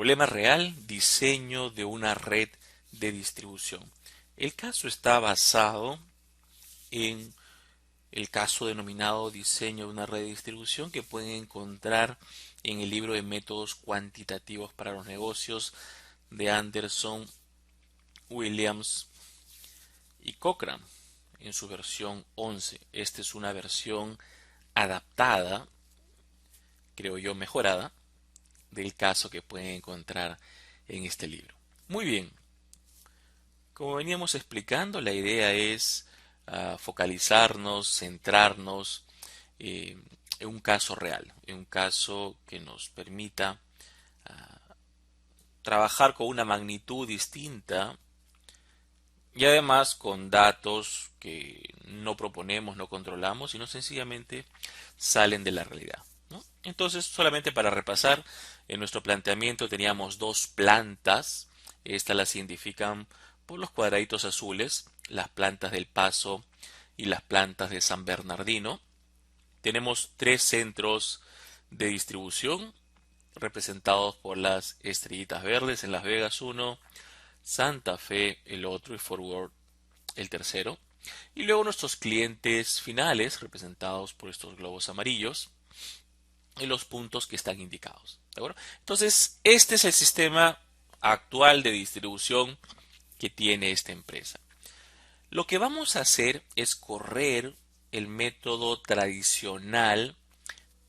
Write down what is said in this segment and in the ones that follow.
Problema real, diseño de una red de distribución. El caso está basado en el caso denominado diseño de una red de distribución que pueden encontrar en el libro de métodos cuantitativos para los negocios de Anderson, Williams y Cochrane en su versión 11. Esta es una versión adaptada, creo yo mejorada, del caso que pueden encontrar en este libro. Muy bien, como veníamos explicando, la idea es focalizarnos, centrarnos eh, en un caso real, en un caso que nos permita trabajar con una magnitud distinta y además con datos que no proponemos, no controlamos, sino sencillamente salen de la realidad, ¿no? Entonces, solamente para repasar, en nuestro planteamiento teníamos dos plantas. Estas las identifican por los cuadraditos azules, las plantas del Paso y las plantas de San Bernardino. Tenemos tres centros de distribución representados por las estrellitas verdes: en Las Vegas uno, Santa Fe el otro y Fort Worth el tercero. Y luego nuestros clientes finales, representados por estos globos amarillos, y los puntos que están indicados. ¿De acuerdo? Entonces, este es el sistema actual de distribución que tiene esta empresa. Lo que vamos a hacer es correr el método tradicional,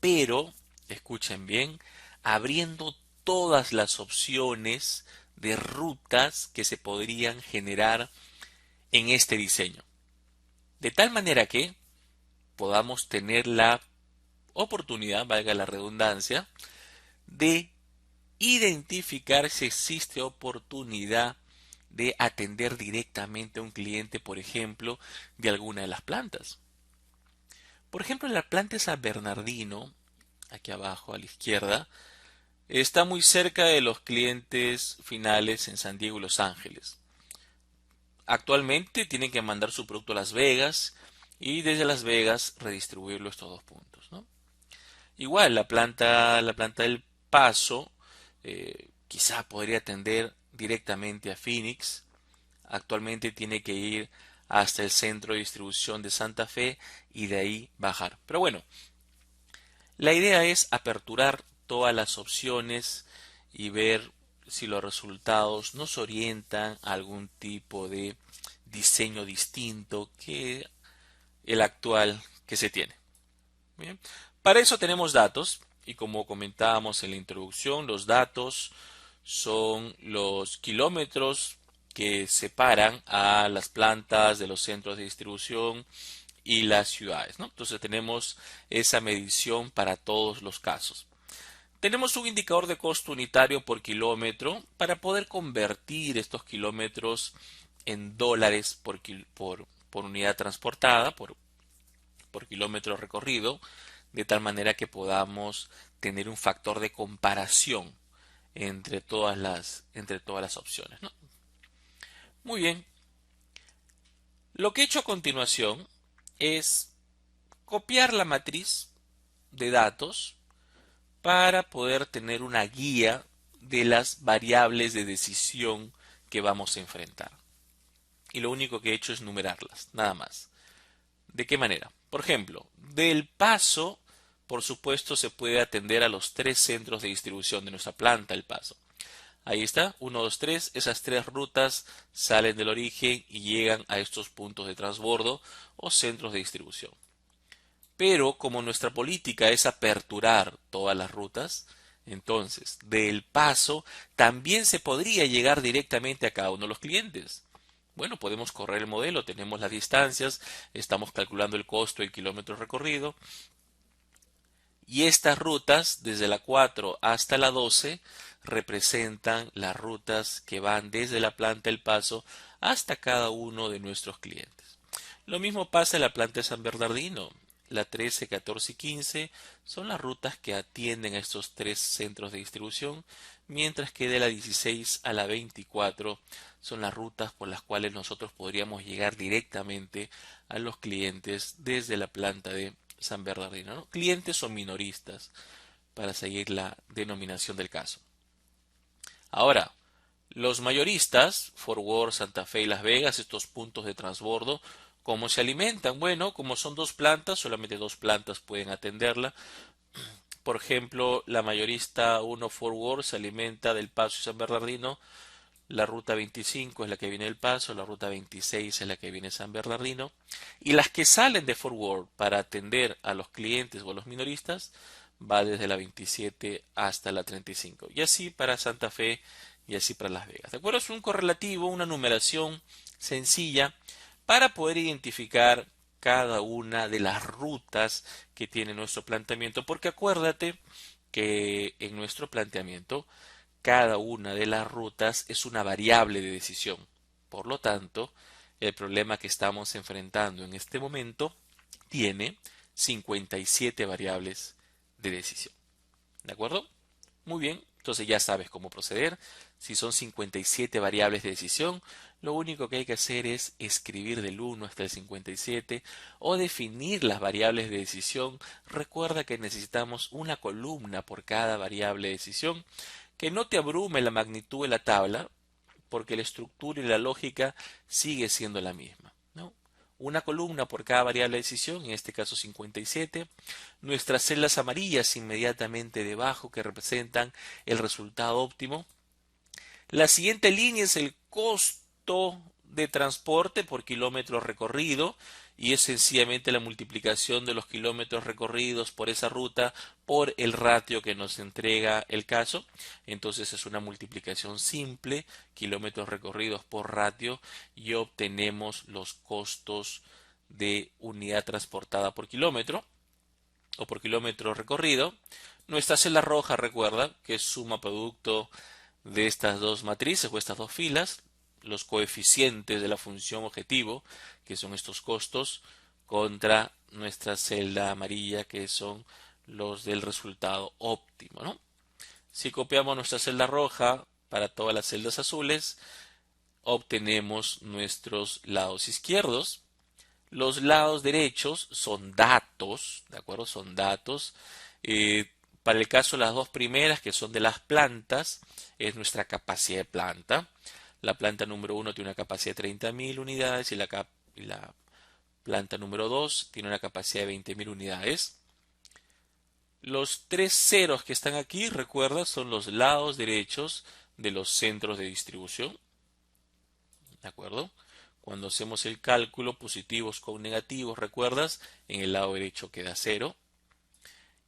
pero, escuchen bien, abriendo todas las opciones de rutas que se podrían generar en este diseño. De tal manera que podamos tener la oportunidad, valga la redundancia, de identificar si existe oportunidad de atender directamente a un cliente, por ejemplo, de alguna de las plantas. Por ejemplo, la planta de San Bernardino, aquí abajo a la izquierda, está muy cerca de los clientes finales en San Diego y Los Ángeles. Actualmente tienen que mandar su producto a Las Vegas y desde Las Vegas redistribuirlo a estos dos puntos, ¿no? Igual, la planta del Paso quizá podría atender directamente a Phoenix. Actualmente tiene que ir hasta el centro de distribución de Santa Fe y de ahí bajar. Pero bueno, la idea es aperturar todas las opciones y ver si los resultados nos orientan a algún tipo de diseño distinto que el actual que se tiene. Bien. Para eso tenemos datos y como comentábamos en la introducción, los datos son los kilómetros que separan a las plantas de los centros de distribución y las ciudades, ¿no? Entonces tenemos esa medición para todos los casos. Tenemos un indicador de costo unitario por kilómetro para poder convertir estos kilómetros en dólares por unidad transportada, por kilómetro recorrido, de tal manera que podamos tener un factor de comparación entre todas las opciones, ¿no? Muy bien. Lo que he hecho a continuación es copiar la matriz de datos para poder tener una guía de las variables de decisión que vamos a enfrentar. Y lo único que he hecho es numerarlas, nada más. ¿De qué manera? Por ejemplo, del Paso, por supuesto, se puede atender a los tres centros de distribución de nuestra planta, El Paso. Ahí está, 1, 2, 3. Esas tres rutas salen del origen y llegan a estos puntos de transbordo o centros de distribución. Pero como nuestra política es aperturar todas las rutas, entonces del Paso también se podría llegar directamente a cada uno de los clientes. Bueno, podemos correr el modelo, tenemos las distancias, estamos calculando el costo del kilómetro recorrido y estas rutas, desde la 4 hasta la 12, representan las rutas que van desde la planta El Paso hasta cada uno de nuestros clientes. Lo mismo pasa en la planta de San Bernardino. La 13, 14 y 15 son las rutas que atienden a estos tres centros de distribución, mientras que de la 16 a la 24 son las rutas por las cuales nosotros podríamos llegar directamente a los clientes desde la planta de San Bernardino, ¿no? Clientes o minoristas, para seguir la denominación del caso. Ahora, los mayoristas, Fort Worth, Santa Fe y Las Vegas, estos puntos de transbordo, ¿cómo se alimentan? Bueno, como son dos plantas, solamente dos plantas pueden atenderla. Por ejemplo, la mayorista 1 Fort Worth se alimenta del Paso y San Bernardino. La ruta 25 es la que viene del Paso, la ruta 26 es la que viene de San Bernardino. Y las que salen de Fort Worth para atender a los clientes o a los minoristas va desde la 27 hasta la 35. Y así para Santa Fe y así para Las Vegas. ¿De acuerdo? Es un correlativo, una numeración sencilla para poder identificar cada una de las rutas que tiene nuestro planteamiento. Porque acuérdate que en nuestro planteamiento cada una de las rutas es una variable de decisión. Por lo tanto, el problema que estamos enfrentando en este momento tiene 57 variables de decisión. ¿De acuerdo? Muy bien, entonces ya sabes cómo proceder. Si son 57 variables de decisión, lo único que hay que hacer es escribir del 1 hasta el 57 o definir las variables de decisión. Recuerda que necesitamos una columna por cada variable de decisión. Que no te abrume la magnitud de la tabla, porque la estructura y la lógica sigue siendo la misma, ¿no? Una columna por cada variable de decisión, en este caso 57. Nuestras celdas amarillas inmediatamente debajo que representan el resultado óptimo. La siguiente línea es el costo de transporte por kilómetro recorrido y es sencillamente la multiplicación de los kilómetros recorridos por esa ruta por el ratio que nos entrega el caso. Entonces es una multiplicación simple, kilómetros recorridos por ratio, y obtenemos los costos de unidad transportada por kilómetro o por kilómetro recorrido. Nuestra celda roja, recuerda que es suma producto de estas dos matrices o estas dos filas, los coeficientes de la función objetivo, que son estos costos, contra nuestra celda amarilla, que son los del resultado óptimo, ¿no? Si copiamos nuestra celda roja para todas las celdas azules, obtenemos nuestros lados izquierdos. Los lados derechos son datos, ¿de acuerdo? Son datos. Eh, para el caso de las dos primeras, que son de las plantas, es nuestra capacidad de planta. La planta número 1 tiene una capacidad de 30.000 unidades y la planta número 2 tiene una capacidad de 20.000 unidades. Los tres ceros que están aquí, recuerda, son los lados derechos de los centros de distribución. ¿De acuerdo? Cuando hacemos el cálculo, positivos con negativos, ¿recuerdas? En el lado derecho queda 0.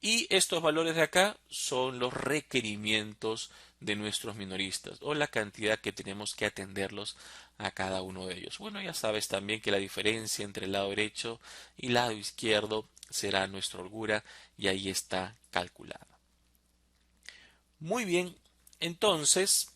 Y estos valores de acá son los requerimientos de nuestros minoristas o la cantidad que tenemos que atenderlos a cada uno de ellos. Bueno, ya sabes también que la diferencia entre el lado derecho y el lado izquierdo será nuestra holgura y ahí está calculada. Muy bien, entonces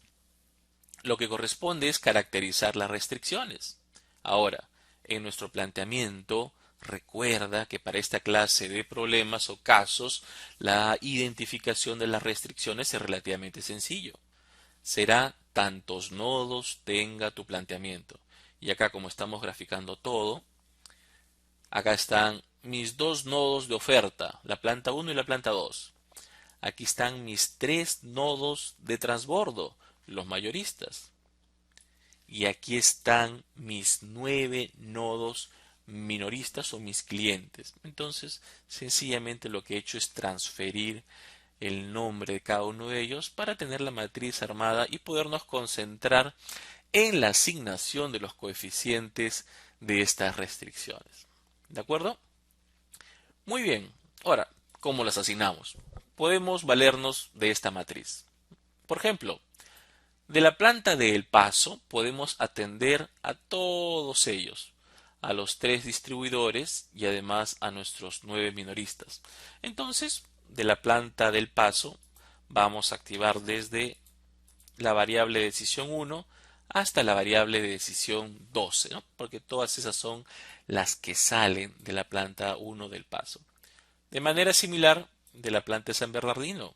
lo que corresponde es caracterizar las restricciones. Ahora, en nuestro planteamiento, recuerda que para esta clase de problemas o casos, la identificación de las restricciones es relativamente sencillo. Será tantos nodos tenga tu planteamiento. Y acá, como estamos graficando todo, acá están mis dos nodos de oferta, la planta 1 y la planta 2. Aquí están mis tres nodos de transbordo, los mayoristas. Y aquí están mis 9 nodos minoristas o mis clientes. Entonces, sencillamente lo que he hecho es transferir el nombre de cada uno de ellos para tener la matriz armada y podernos concentrar en la asignación de los coeficientes de estas restricciones. ¿De acuerdo? Muy bien. Ahora, ¿cómo las asignamos? Podemos valernos de esta matriz. Por ejemplo, de la planta de El Paso podemos atender a todos ellos, a los tres distribuidores y además a nuestros 9 minoristas. Entonces, de la planta del Paso vamos a activar desde la variable de decisión 1 hasta la variable de decisión 12, ¿no? Porque todas esas son las que salen de la planta 1 del Paso. De manera similar, de la planta de San Bernardino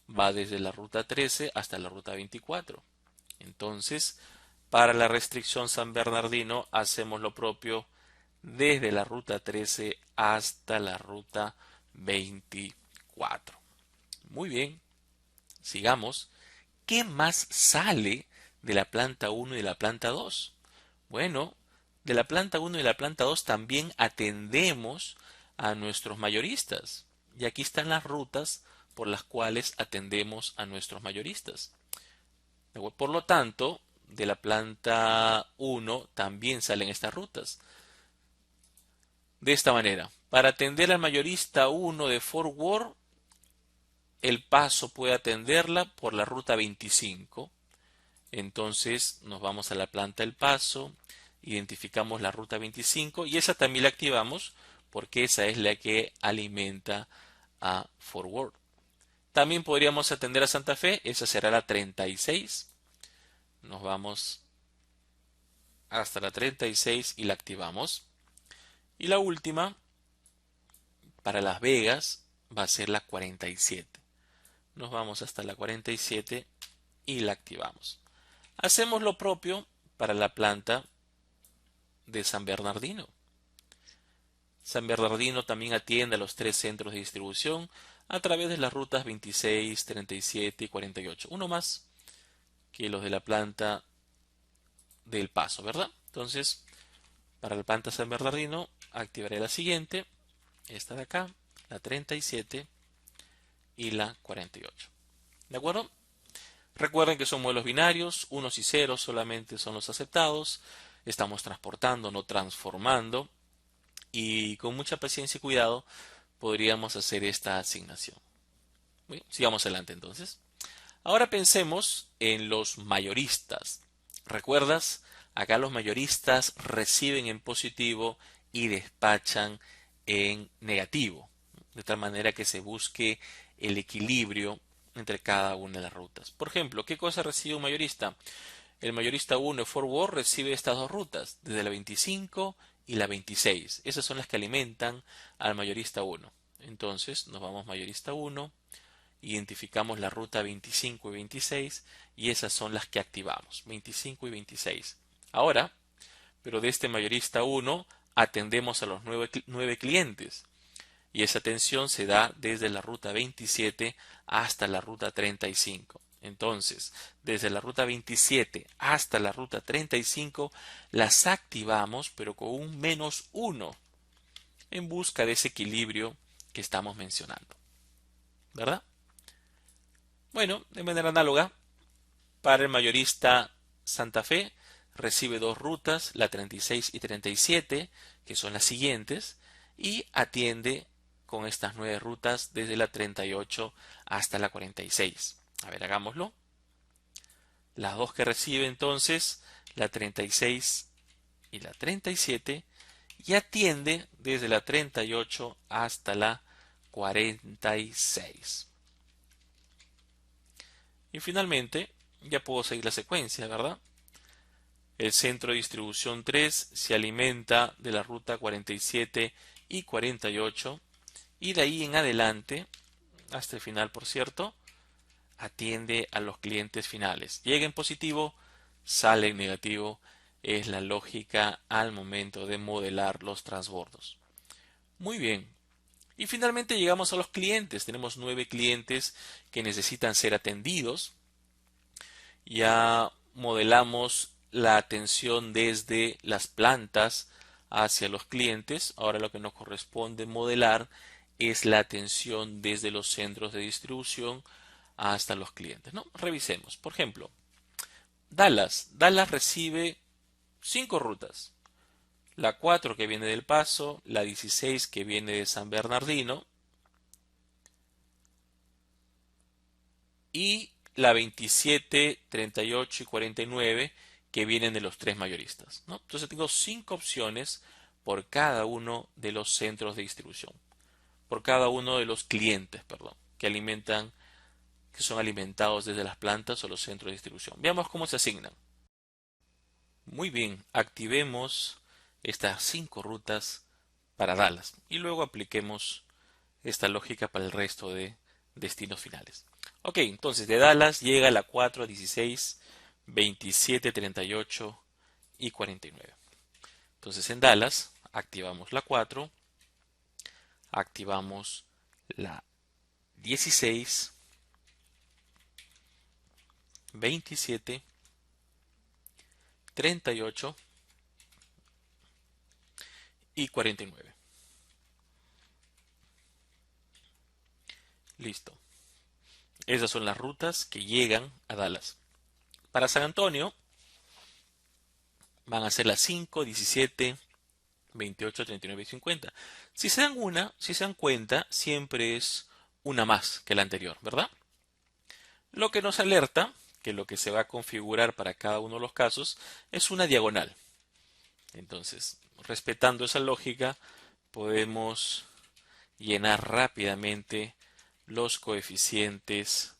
va desde la ruta 13 hasta la ruta 24. Entonces, para la restricción San Bernardino hacemos lo propio desde la ruta 13 hasta la ruta 24. Muy bien, sigamos. ¿qué más sale de la planta 1 y de la planta 2? Bueno, de la planta 1 y la planta 2 también atendemos a nuestros mayoristas. Y aquí están las rutas por las cuales atendemos a nuestros mayoristas. Por lo tanto, de la planta 1 también salen estas rutas. De esta manera, para atender al mayorista 1 de Fort Worth, el paso puede atenderla por la ruta 25. Entonces nos vamos a la planta El Paso, identificamos la ruta 25 y esa también la activamos porque esa es la que alimenta a Fort Worth. También podríamos atender a Santa Fe, esa será la 36. Nos vamos hasta la 36 y la activamos. Y la última, para Las Vegas, va a ser la 47. Nos vamos hasta la 47 y la activamos. Hacemos lo propio para la planta de San Bernardino. San Bernardino también atiende a los 3 centros de distribución a través de las rutas 26, 37 y 48. Uno más que los de la planta del Paso, ¿verdad? Entonces, para la planta San Bernardino, activaré la siguiente, esta de acá, la 37 y la 48. ¿De acuerdo? Recuerden que son modelos binarios, unos y ceros solamente son los aceptados. Estamos transportando, no transformando. Y con mucha paciencia y cuidado podríamos hacer esta asignación. Bien, sigamos adelante entonces. Ahora pensemos en los mayoristas. ¿Recuerdas? Acá los mayoristas reciben en positivo y despachan en negativo, de tal manera que se busque el equilibrio entre cada una de las rutas. Por ejemplo, ¿qué cosa recibe un mayorista? El mayorista 1 de Fort Worth recibe estas dos rutas, desde la 25 y la 26. Esas son las que alimentan al mayorista 1. Entonces, nos vamos mayorista 1, identificamos la ruta 25 y 26 y esas son las que activamos, 25 y 26. Ahora, pero de este mayorista 1 atendemos a los 9 clientes y esa atención se da desde la ruta 27 hasta la ruta 35. Entonces, desde la ruta 27 hasta la ruta 35 las activamos pero con un -1 en busca de ese equilibrio que estamos mencionando. ¿Verdad? Bueno, de manera análoga, para el mayorista Santa Fe recibe dos rutas, la 36 y 37, que son las siguientes, y atiende con estas 9 rutas desde la 38 hasta la 46. A ver, hagámoslo. Las dos que recibe entonces, la 36 y la 37, y atiende desde la 38 hasta la 46. Y finalmente, ya puedo seguir la secuencia, ¿verdad? El centro de distribución 3 se alimenta de la ruta 47 y 48 y de ahí en adelante, hasta el final por cierto, atiende a los clientes finales. Llega en positivo, sale en negativo, es la lógica al momento de modelar los transbordos. Muy bien. Y finalmente llegamos a los clientes. Tenemos 9 clientes que necesitan ser atendidos. Ya modelamos la atención desde las plantas hacia los clientes. Ahora lo que nos corresponde modelar es la atención desde los centros de distribución hasta los clientes, ¿no? Revisemos. Por ejemplo, Dallas. Dallas recibe 5 rutas. La 4 que viene del Paso, la 16 que viene de San Bernardino y la 27, 38 y 49 que vienen de los 3 mayoristas, ¿no? Entonces tengo 5 opciones por cada uno de los centros de distribución, por cada uno de los clientes, perdón, que son alimentados desde las plantas o los centros de distribución. Veamos cómo se asignan. Muy bien, activemos estas 5 rutas para Dallas y luego apliquemos esta lógica para el resto de destinos finales. Ok, entonces de Dallas llega la 4, 16, 27, 38 y 49. Entonces en Dallas activamos la 4, activamos la 16, 27, 38 y 49. Listo. Esas son las rutas que llegan a Dallas. Para San Antonio van a ser las 5, 17, 28, 39 y 50. Si se dan cuenta, siempre es una más que la anterior, ¿verdad? Lo que nos alerta que lo que se va a configurar para cada uno de los casos es una diagonal. Entonces, respetando esa lógica, podemos llenar rápidamente los coeficientes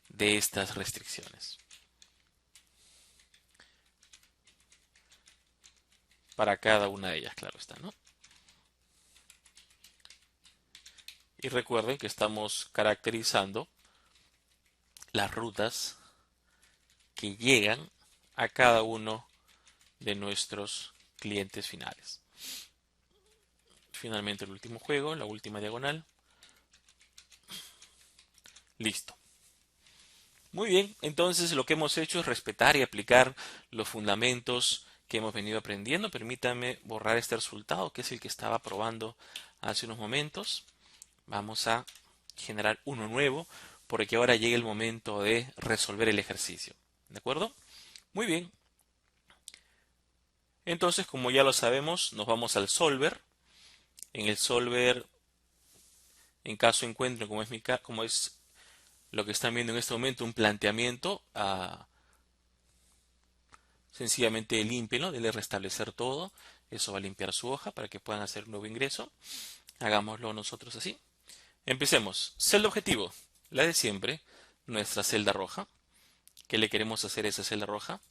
de estas restricciones. Para cada una de ellas, claro está, ¿no? Y recuerden que estamos caracterizando las rutas que llegan a cada uno de nuestros clientes finales. Finalmente el último juego, la última diagonal. Listo. Muy bien, entonces lo que hemos hecho es respetar y aplicar los fundamentos que hemos venido aprendiendo. Permítame borrar este resultado, que es el que estaba probando hace unos momentos. Vamos a generar uno nuevo, porque ahora llega el momento de resolver el ejercicio. ¿De acuerdo? Muy bien. Entonces, como ya lo sabemos, nos vamos al solver. En el solver, en caso encuentren, como es lo que están viendo en este momento, un planteamiento, sencillamente límpienlo, denle restablecer todo. Eso va a limpiar su hoja para que puedan hacer un nuevo ingreso. Hagámoslo nosotros así. Empecemos. Celda objetivo, la de siempre, nuestra celda roja. ¿Qué le queremos hacer a esa celda roja?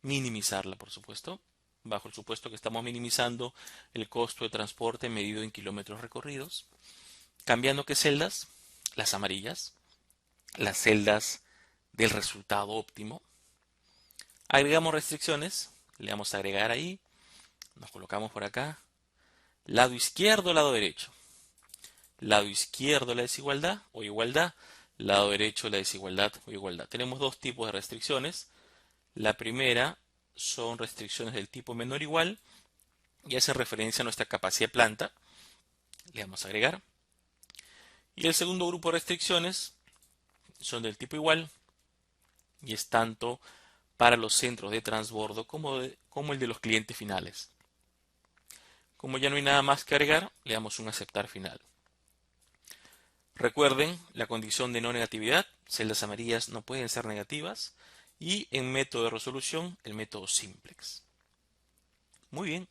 Minimizarla, por supuesto, bajo el supuesto que estamos minimizando el costo de transporte medido en kilómetros recorridos. Cambiando qué celdas, las amarillas, las celdas del resultado óptimo. Agregamos restricciones, le damos a agregar ahí, nos colocamos por acá, lado izquierdo, lado derecho. Lado izquierdo la desigualdad o igualdad, lado derecho la desigualdad o igualdad. Tenemos dos tipos de restricciones. La primera son restricciones del tipo menor o igual y hacen referencia a nuestra capacidad de planta. Le damos a agregar. Y el segundo grupo de restricciones son del tipo igual y es tanto para los centros de transbordo como el de los clientes finales. Como ya no hay nada más que agregar, le damos un aceptar final. Recuerden la condición de no negatividad, celdas amarillas no pueden ser negativas, y en método de resolución, el método simplex. Muy bien,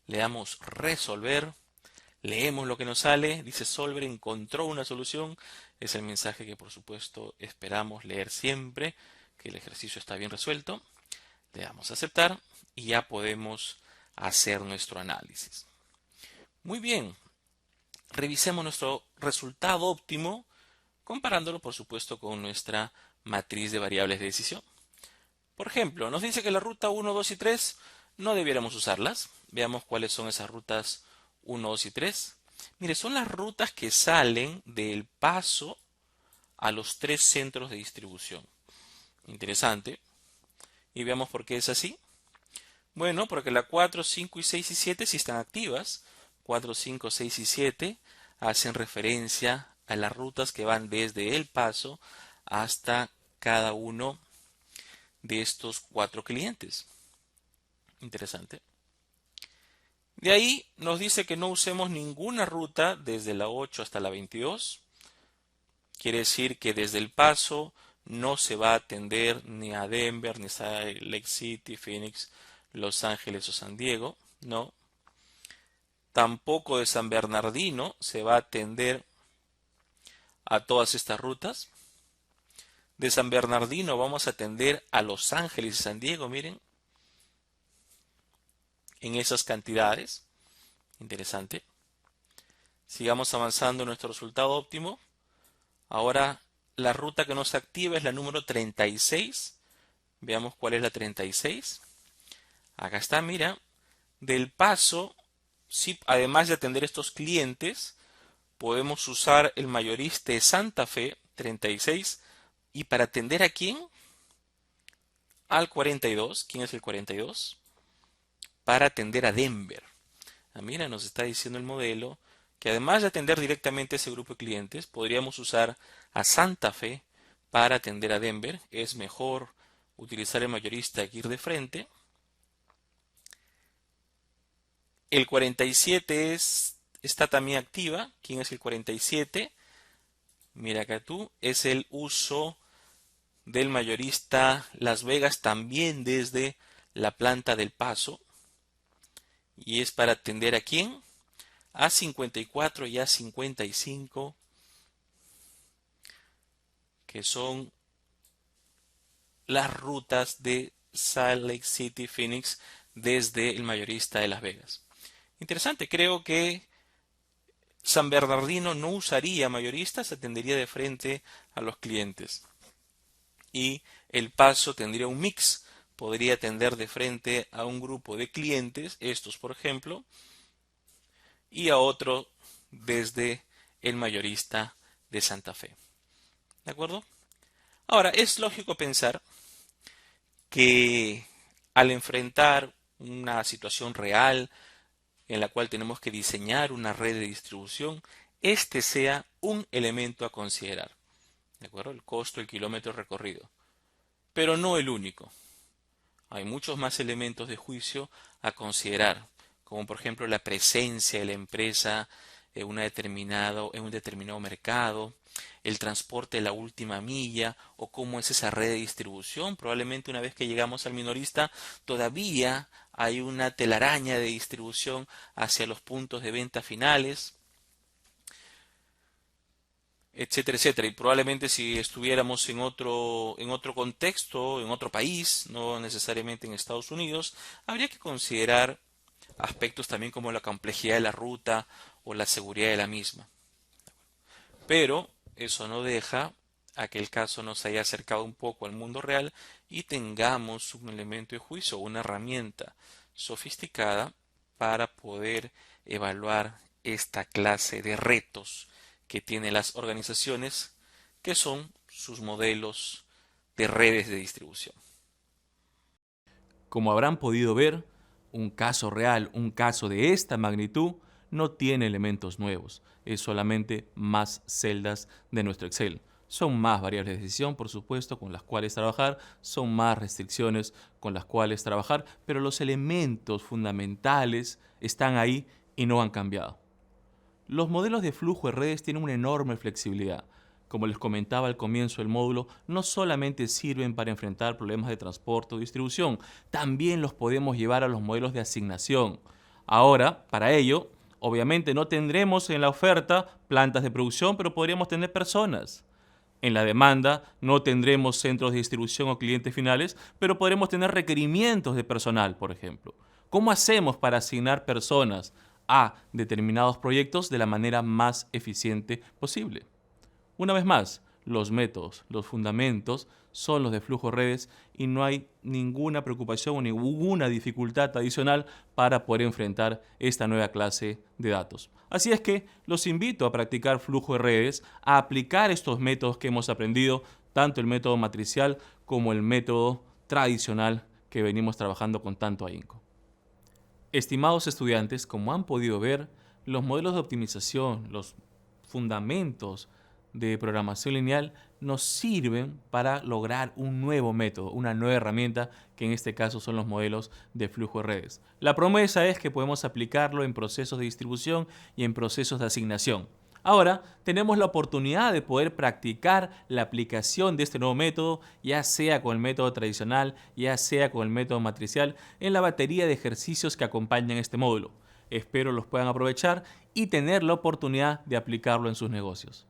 le damos resolver, leemos lo que nos sale, dice Solver encontró una solución, es el mensaje que por supuesto esperamos leer siempre, que el ejercicio está bien resuelto. Le damos a aceptar y ya podemos hacer nuestro análisis. Muy bien, revisemos nuestro resultado óptimo comparándolo por supuesto con nuestra matriz de variables de decisión. Por ejemplo, nos dice que la ruta 1, 2 y 3 no debiéramos usarlas. Veamos cuáles son esas rutas 1, 2 y 3. Mire, son las rutas que salen del paso a los tres centros de distribución. Interesante. Y veamos por qué es así. Bueno, porque la 4, 5 y 6 y 7 sí están activas. 4, 5, 6 y 7 hacen referencia a las rutas que van desde el paso hasta cada uno de estos cuatro clientes. Interesante. De ahí nos dice que no usemos ninguna ruta desde la 8 hasta la 22. Quiere decir que desde el paso no se va a atender ni a Denver, ni a Lake City, Phoenix, Los Ángeles o San Diego. No. Tampoco de San Bernardino se va a atender a todas estas rutas. De San Bernardino vamos a atender a Los Ángeles y San Diego, miren, en esas cantidades. Interesante. Sigamos avanzando en nuestro resultado óptimo. Ahora la ruta que nos activa es la número 36. Veamos cuál es la 36. Acá está, mira. Del paso, sí, además de atender estos clientes, podemos usar el mayorista de Santa Fe 36. ¿Y para atender a quién? al 42. ¿Quién es el 42? Para atender a Denver. Mira, nos está diciendo el modelo que además de atender directamente a ese grupo de clientes, podríamos usar a Santa Fe para atender a Denver. Es mejor utilizar el mayorista que ir de frente. El 47 está también activa. ¿Quién es el 47? Mira acá tú, es el uso del mayorista Las Vegas también desde la planta del Paso. ¿Y es para atender a quién? A 54 y a 55, que son las rutas de Salt Lake City, Phoenix, desde el mayorista de Las Vegas. Interesante, creo que San Bernardino no usaría mayoristas, atendería de frente a los clientes. Y El Paso tendría un mix, podría atender de frente a un grupo de clientes, estos por ejemplo, y a otro desde el mayorista de Santa Fe. ¿De acuerdo? Ahora, es lógico pensar que al enfrentar una situación real en la cual tenemos que diseñar una red de distribución, este sea un elemento a considerar. ¿De acuerdo? El costo, el kilómetro recorrido. Pero no el único. Hay muchos más elementos de juicio a considerar, como por ejemplo la presencia de la empresa en un determinado mercado, el transporte de la última milla o cómo es esa red de distribución. Probablemente una vez que llegamos al minorista todavía hay una telaraña de distribución hacia los puntos de venta finales, etcétera, etcétera. Y probablemente si estuviéramos en otro contexto, en otro país, no necesariamente en Estados Unidos, habría que considerar aspectos también como la complejidad de la ruta o la seguridad de la misma. Pero eso no deja a que el caso nos haya acercado un poco al mundo real y tengamos un elemento de juicio, una herramienta sofisticada para poder evaluar esta clase de retos que tienen las organizaciones, que son sus modelos de redes de distribución. Como habrán podido ver, un caso real, un caso de esta magnitud, no tiene elementos nuevos, es solamente más celdas de nuestro Excel. Son más variables de decisión, por supuesto, con las cuales trabajar, son más restricciones con las cuales trabajar, pero los elementos fundamentales están ahí y no han cambiado. Los modelos de flujo de redes tienen una enorme flexibilidad. Como les comentaba al comienzo del módulo, no solamente sirven para enfrentar problemas de transporte o distribución, también los podemos llevar a los modelos de asignación. Ahora, para ello, obviamente no tendremos en la oferta plantas de producción, pero podríamos tener personas. En la demanda no tendremos centros de distribución o clientes finales, pero podremos tener requerimientos de personal, por ejemplo. ¿Cómo hacemos para asignar personas a determinados proyectos de la manera más eficiente posible? Una vez más, los métodos, los fundamentos son los de flujo de redes y no hay ninguna preocupación o ninguna dificultad adicional para poder enfrentar esta nueva clase de datos. Así es que los invito a practicar flujo de redes, a aplicar estos métodos que hemos aprendido, tanto el método matricial como el método tradicional que venimos trabajando con tanto ahínco. Estimados estudiantes, como han podido ver, los modelos de optimización, los fundamentos de programación lineal nos sirven para lograr un nuevo método, una nueva herramienta, que en este caso son los modelos de flujo de redes. La promesa es que podemos aplicarlo en procesos de distribución y en procesos de asignación. Ahora tenemos la oportunidad de poder practicar la aplicación de este nuevo método, ya sea con el método tradicional, ya sea con el método matricial, en la batería de ejercicios que acompañan este módulo. Espero los puedan aprovechar y tener la oportunidad de aplicarlo en sus negocios.